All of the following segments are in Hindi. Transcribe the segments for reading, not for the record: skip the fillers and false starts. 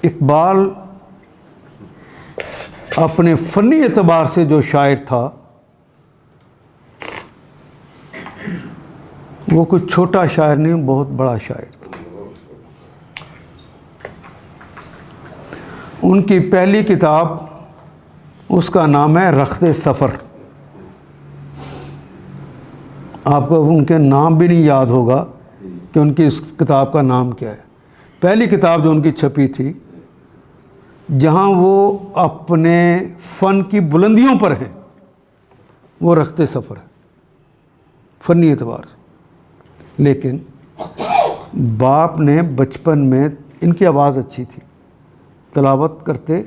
इकबाल अपने फ़नी एतबार से जो शायर था वो कुछ छोटा शायर नहीं, बहुत बड़ा शायर था। उनकी पहली किताब, उसका नाम है रख्ते सफ़र। आपको उनके नाम भी नहीं याद होगा कि उनकी इस किताब का नाम क्या है। पहली किताब जो उनकी छपी थी, जहाँ वो अपने फ़न की बुलंदियों पर हैं, वो रख्ते सफ़र है फ़नी एतबार से। लेकिन बाप ने बचपन में, इनकी आवाज़ अच्छी थी, तिलावत करते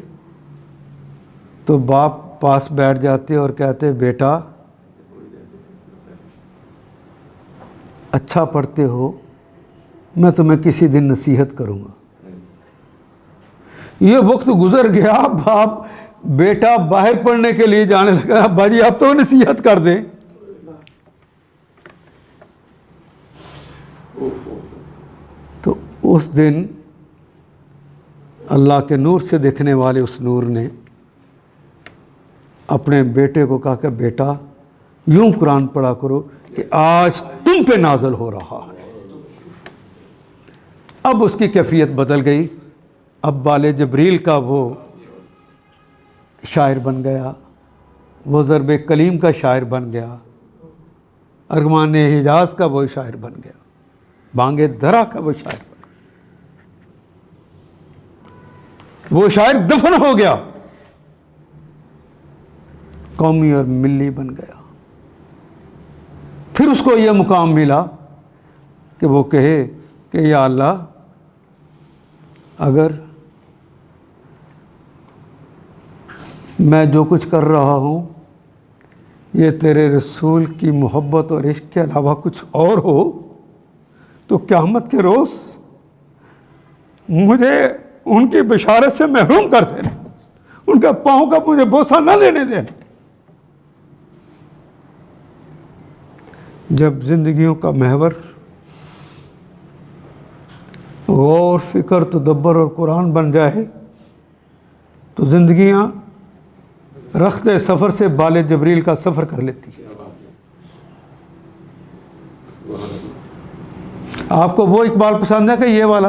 तो बाप पास बैठ जाते और कहते, बेटा अच्छा पढ़ते हो, मैं तुम्हें किसी दिन नसीहत करूँगा। ये वक्त गुजर गया, बाप बेटा बाहर पढ़ने के लिए जाने लगा, अब्बा जी आप तो नसीहत कर दें। तो उस दिन अल्लाह के नूर से देखने वाले उस नूर ने अपने बेटे को कहा कि बेटा यूं कुरान पढ़ा करो कि आज तुम पे नाज़िल हो रहा है। अब उसकी कैफियत बदल गई। अब बाले जबरील का वो शायर बन गया, वो ज़रब कलीम का शायर बन गया, अरमान हिजाज़ का वो शायर बन गया, बांगे दरा का वो शायर बन गया। वो शायर दफन हो गया, कौमी और मिल्ली बन गया। फिर उसको यह मुकाम मिला कि वो कहे कि या अल्लाह, अगर मैं जो कुछ कर रहा हूँ ये तेरे रसूल की मोहब्बत और इश्क के अलावा कुछ और हो, तो क़यामत के रोज़ मुझे उनकी बशारत से महरूम कर देना, उनका पाँव का मुझे बोसा न लेने देना। जब ज़िंदगियों का महवर गौर, फ़िक्र, तदब्बर और कुरान बन जाए तो ज़िंदगियाँ रख्ते सफ़र से बाले जबरील का सफ़र कर लेती है। आपको वो इकबाल पसंद है कि ये वाला?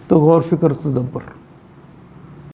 तो गौर, फ़िक्र, तदब्बर।